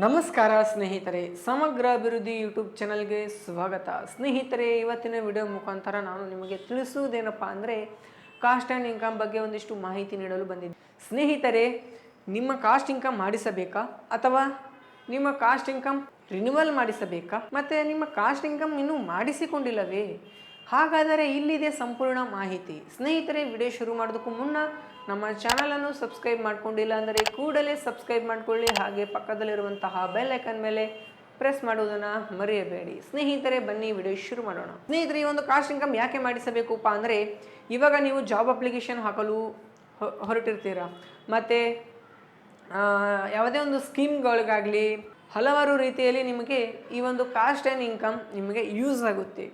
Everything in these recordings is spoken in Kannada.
ನಮಸ್ಕಾರ ಸ್ನೇಹಿತರೆ, ಸಮಗ್ರ ಅಭಿವೃದ್ಧಿ ಯೂಟ್ಯೂಬ್ ಚಾನಲ್ಗೆ ಸ್ವಾಗತ. ಸ್ನೇಹಿತರೆ, ಇವತ್ತಿನ ವಿಡಿಯೋ ಮುಖಾಂತರ ನಾನು ನಿಮಗೆ ತಿಳಿಸುವುದೇನಪ್ಪ ಅಂದರೆ ಕಾಸ್ಟ್ ಆ್ಯಂಡ್ ಇನ್ಕಮ್ ಬಗ್ಗೆ ಒಂದಿಷ್ಟು ಮಾಹಿತಿ ನೀಡಲು ಬಂದಿದ್ದೆ. ಸ್ನೇಹಿತರೆ, ನಿಮ್ಮ ಕಾಸ್ಟ್ ಇನ್ಕಮ್ ಮಾಡಿಸಬೇಕಾ ಅಥವಾ ನಿಮ್ಮ ಕಾಸ್ಟ್ ಇನ್ಕಮ್ ರಿನ್ಯೂವಲ್ ಮಾಡಿಸಬೇಕಾ ಮತ್ತು ನಿಮ್ಮ ಕಾಸ್ಟ್ ಇನ್ಕಮ್ ಇನ್ನೂ ಮಾಡಿಸಿಕೊಂಡಿಲ್ಲವೇ? ಹಾಗಾದರೆ ಇಲ್ಲಿದೆ ಸಂಪೂರ್ಣ ಮಾಹಿತಿ. ಸ್ನೇಹಿತರೆ, ವಿಡಿಯೋ ಶುರು ಮಾಡೋದಕ್ಕೂ ಮುನ್ನ ನಮ್ಮ ಚಾನಲನ್ನು ಸಬ್ಸ್ಕ್ರೈಬ್ ಮಾಡ್ಕೊಂಡಿಲ್ಲ ಅಂದರೆ ಕೂಡಲೇ ಸಬ್ಸ್ಕ್ರೈಬ್ ಮಾಡಿಕೊಳ್ಳಿ. ಹಾಗೆ ಪಕ್ಕದಲ್ಲಿರುವಂತಹ ಬೆಲ್ ಐಕನ್ ಮೇಲೆ ಪ್ರೆಸ್ ಮಾಡುವುದನ್ನು ಮರೆಯಬೇಡಿ. ಸ್ನೇಹಿತರೆ, ಬನ್ನಿ ವಿಡಿಯೋ ಶುರು ಮಾಡೋಣ. ಸ್ನೇಹಿತರೆ, ಈ ಒಂದು ಕಾಸ್ಟ್ ಇನ್ಕಮ್ ಯಾಕೆ ಮಾಡಿಸಬೇಕಪ್ಪ ಅಂದರೆ, ಇವಾಗ ನೀವು ಜಾಬ್ ಅಪ್ಲಿಕೇಶನ್ ಹಾಕಲು ಹೊರಟಿರ್ತೀರ ಮತ್ತು ಯಾವುದೇ ಒಂದು ಸ್ಕೀಮ್ಗಳಿಗಾಗಲಿ ಹಲವಾರು ರೀತಿಯಲ್ಲಿ ನಿಮಗೆ ಈ ಒಂದು ಕಾಸ್ಟ್ ಆ್ಯಂಡ್ ಇನ್ಕಮ್ ನಿಮಗೆ ಯೂಸ್ ಆಗುತ್ತೆ.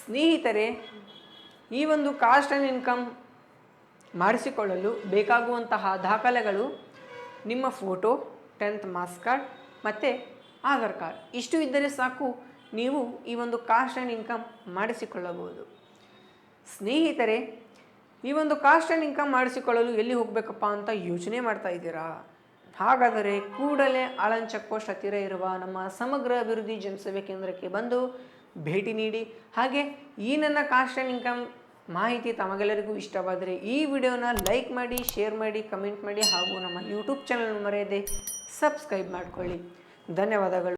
ಸ್ನೇಹಿತರೆ, ಈ ಒಂದು ಕಾಸ್ಟ್ ಆ್ಯಂಡ್ ಇನ್ಕಮ್ ಮಾಡಿಸಿಕೊಳ್ಳಲು ಬೇಕಾಗುವಂತಹ ದಾಖಲೆಗಳು ನಿಮ್ಮ ಫೋಟೋ, 10th ಮಾರ್ಕ್ಸ್ ಕಾರ್ಡ್ ಮತ್ತು ಆಧಾರ್ ಕಾರ್ಡ್. ಇಷ್ಟು ಇದ್ದರೆ ಸಾಕು, ನೀವು ಈ ಒಂದು ಕಾಸ್ಟ್ ಆ್ಯಂಡ್ ಇನ್ಕಮ್ ಮಾಡಿಸಿಕೊಳ್ಳಬಹುದು. ಸ್ನೇಹಿತರೆ, ಈ ಒಂದು ಕಾಸ್ಟ್ ಆ್ಯಂಡ್ ಇನ್ಕಮ್ ಮಾಡಿಸಿಕೊಳ್ಳಲು ಎಲ್ಲಿ ಹೋಗಬೇಕಪ್ಪ ಅಂತ ಯೋಚನೆ ಮಾಡ್ತಾ ಇದ್ದೀರಾ? ಹಾಗಾದರೆ ಕೂಡಲೇ ಆಳಂದ್ ಚೆಕ್ ಪೋಸ್ಟ್ ಹತ್ತಿರ ಇರುವ ನಮ್ಮ ಸಮಗ್ರ ಅಭಿವೃದ್ಧಿ ಜನಸೇವೆ ಕೇಂದ್ರಕ್ಕೆ ಬಂದು ಭೇಟಿ ನೀಡಿ. ಹಾಗೆ ಈ ನನ್ನ ಕಾಸ್ಟ್ ಆ್ಯಂಡ್ ಇನ್ಕಮ್ ಮಾಹಿತಿ ತಮಗೆಲ್ಲರಿಗೂ ಇಷ್ಟವಾದರೆ ಈ ವಿಡಿಯೋನ ಲೈಕ್ ಮಾಡಿ, ಶೇರ್ ಮಾಡಿ, ಕಮೆಂಟ್ ಮಾಡಿ ಹಾಗೂ ನಮ್ಮ ಯೂಟ್ಯೂಬ್ ಚಾನಲ್ ಮರೆಯದೆ ಸಬ್ಸ್ಕ್ರೈಬ್ ಮಾಡಿಕೊಳ್ಳಿ. ಧನ್ಯವಾದಗಳು.